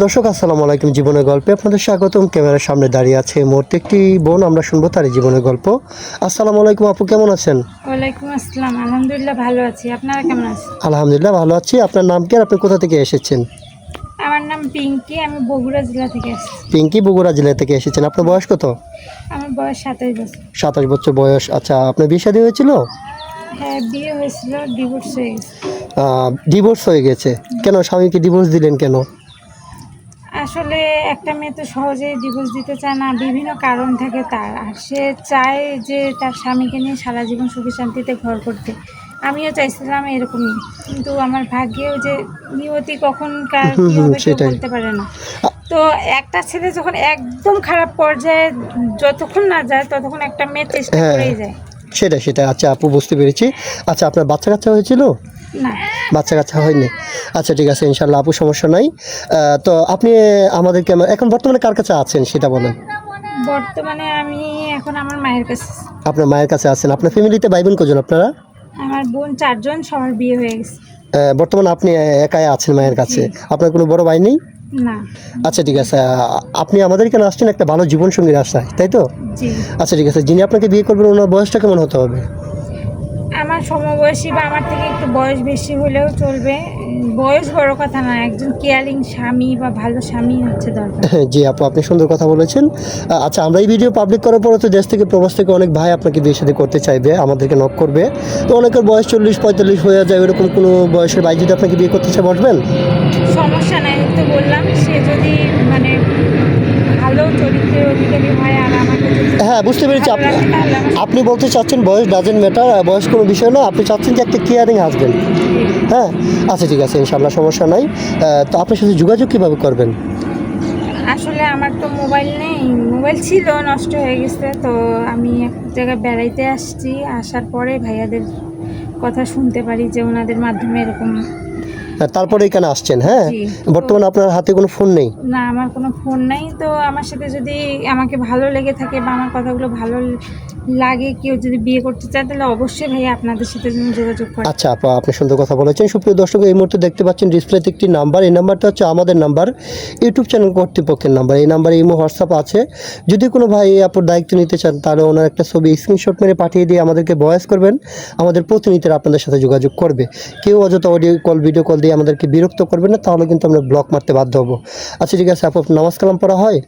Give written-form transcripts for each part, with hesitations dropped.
দর্শক আসসালামু আলাইকুম, জীবনের গল্পে আপনাদের স্বাগতম। ক্যামেরার সামনে দাঁড়িয়ে আছে এই মুহূর্তে একটি বোন, আমরা শুনবো তারই জীবনের গল্প। আসসালামু আলাইকুম আপু, কেমন আছেন? ওয়ালাইকুম আসসালাম, আলহামদুলিল্লাহ ভালো আছি। আপনারা কেমন আছেন? আলহামদুলিল্লাহ ভালো আছি। আপনার নাম কি আর আপনি কোথা থেকে এসেছেন? আমার নাম পিঙ্কি, আমি বগুড়া জেলা থেকে আসছি। পিঙ্কি বগুড়া জেলা থেকে এসেছেন। আপনার বয়স কত? আমার বয়স 27 বছর। 27 বছর বয়স। আচ্ছা, আপনার বিয়ে শাদী হয়েছিল? হ্যাঁ, বিয়ে হয়েছিল, ডিভোর্স হয়ে গেছে। ডিভোর্স হয়ে গেছে কেন? স্বামীকে ডিভোর্স দিলেন কেন? আসলে একটা মেয়ে তো সহজেই ডিভোর্স দিতে চায় না, বিভিন্ন কারণ থাকে তার। আর সে চায় যে তার স্বামীকে নিয়ে সারা জীবন সুখে শান্তিতে ঘর করতে। আমিও চাইছিলাম এরকমই, কিন্তু আমার ভাগ্যেও যে নিয়তি কখন কার কি হবে কেউ সেটাই। বলতে পারে না। তো একটা ছেলে যখন একদম খারাপ পর্যায়ে যতক্ষণ না যায় ততক্ষণ একটা মেয়ে চেষ্টা হ্যাঁ, করেই যায়। সেটাই। আচ্ছা আপু, বুঝতে পেরেছি। আচ্ছা, আপনার বাচ্চা কাচ্চা হয়েছিল? না, বাচ্চা কাচ্চা হয়নি? আচ্ছা ঠিক আছে, ইনশাল্লাহ আপু, সমস্যা নাই। তো আপনি আমাদেরকে এখন বর্তমানে কার কাছে আছেন সেটা বলেন। বর্তমানে আমি এখন আমার মায়ের কাছে। আপনার মায়ের কাছে আছেন। আপনার ফ্যামিলিতে ভাই বোন কজন আপনারা? আমার বোন 4 জন, সবার বিয়ে হয়ে গেছে। বর্তমানে আপনি একাই আছেন মায়ের কাছে? আপনার কোনো বড় ভাই নেই? না। আচ্ছা ঠিক আছে, আপনি আমাদের এখানে আসছেন একটা ভালো জীবনসঙ্গীর আশায়, তাই তো? জি। আচ্ছা ঠিক আছে, যিনি আপনাকে বিয়ে করবেন ওনার বয়সটা কেমন হতে হবে? আমার সমবয়সী বা আমার থেকে একটু বয়স বেশি হলেও চলবে। বয়স বড় কথা না, একজন কেয়ারিং স্বামী বা ভালো স্বামী হচ্ছে দরকার। জি আপু, আপনি সুন্দর কথা বলেছেন। আচ্ছা, আমরা এই ভিডিও পাবলিক করার পরে তো দেশ থেকে প্রবাস থেকে অনেক ভাই আপনাকে বিয়ে শাদী করতে চাইবে, আমাদেরকে নক করবে। তো অনেকের বয়স 40-45 হয়ে যায়, এরকম কোনো বয়সের ভাই যদি আপনাকে বিয়ে করতে চায় বসবেন? সমস্যা নাই, তো বললাম সে যদি মানে ভালো চরিত্রের অধিকারী হয় আর আমাকে যদি হ্যাঁ, বুঝতে পেরেছি। ভালো লাগে তাহলে আমার আপনি বলতে চাচ্ছেন বয়স ডাজেন্ট ম্যাটার, বয়স কোনো বিষয় না, আপনি চাচ্ছেন যে একটা কেয়ারিং হাজবেন্ড। হ্যাঁ, আচ্ছা ঠিক আছে, ইনশাল্লাহ সমস্যা নাই। তো আপনার সাথে যোগাযোগ কীভাবে করবেন? আসলে আমার তো মোবাইল নেই, মোবাইল ছিল নষ্ট হয়ে গেছে। তো আমি এক জায়গায় বেড়াইতে আসছি, আসার পরে ভাইয়াদের কথা শুনতে পারি যে ওনাদের মাধ্যমে এরকম। তারপরে এখানে আসছেন? হ্যাঁ, জি। বর্তমানে আপনার হাতে কোনো ফোন নেই? না, আমার কোনো ফোন নাই। তো আমার সাথে যদি আমাকে ভালো লেগে থাকে বা আমার কথাগুলো ভালো লাগে, কেউ যদি বিয়ে করতে চায় তাহলে অবশ্যই ভাইয়া আপনাদের সাথে যেন যোগাযোগ করে। আচ্ছা আপা, আপনি সুন্দর কথা বলেছেন। সুপ্রিয় দর্শক, এই মুহূর্তে দেখতে পাচ্ছেন ডিসপ্লেতে একটি নাম্বার। এই নাম্বারটা হচ্ছে আমাদের নাম্বার, ইউটিউব চ্যানেল কর্তৃপক্ষের নাম্বার। এই নাম্বারে ইমো, হোয়াটসঅ্যাপ আছে। যদি কোনো ভাই আপুর দায়িত্ব নিতে চান তাহলে ওনার একটা ছবি স্ক্রিনশট মেরে পাঠিয়ে দিয়ে আমাদেরকে ভয়েস করবেন। আমাদের প্রতিনিধিরা আপনাদের সাথে যোগাযোগ করবে। কেউ অযথা অডিও কল, ভিডিও কল দিয়ে আমাদেরকে বিরক্ত করবে না, তাহলে কিন্তু আমরা ব্লক মারতে বাধ্য হব। আচ্ছা ঠিক আছে আপু, নামাজ কালাম পড়া হয়?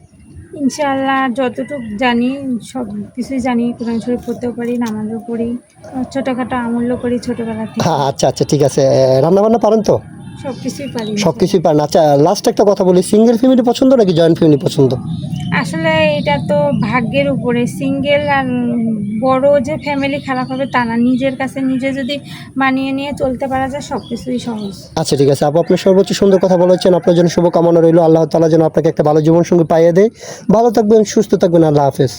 ইনশাআল্লাহ যতটুকু জানি সব কিছুই জানি। কোরআন শরীফ পড়তেও পারি, নামাজও পড়ি, ছোটোখাটো আমলও করি ছোটোবেলা থেকে। হ্যাঁ, আচ্ছা ঠিক আছে। রান্নাবান্না পারেন তো? সব কিছুই পারি। সব কিছুই পারেন। আচ্ছা, লাস্ট একটা কথা বলি, সিঙ্গেল ফ্যামিলি পছন্দ নাকি জয়েন্ট ফ্যামিলি পছন্দ? আসলে এটা তো ভাগ্যের উপরে। সিঙ্গেল আর বড় যে ফ্যামিলি খারাপ হবে তা না, নিজের কাছে নিজে যদি মানিয়ে নিয়ে চলতে পারা যায় সব কিছুই সহজ। আচ্ছা ঠিক আছে আপু, আপনি সর্বোচ্চ সুন্দর কথা বলেছেন। আপনার জন্য শুভকামনা রইল। আল্লাহ তাআলা যেন আপনাকে একটা ভালো জীবনসঙ্গী পাইয়ে দেয়। ভালো থাকবেন, সুস্থ থাকবেন। আল্লাহ হাফেজ।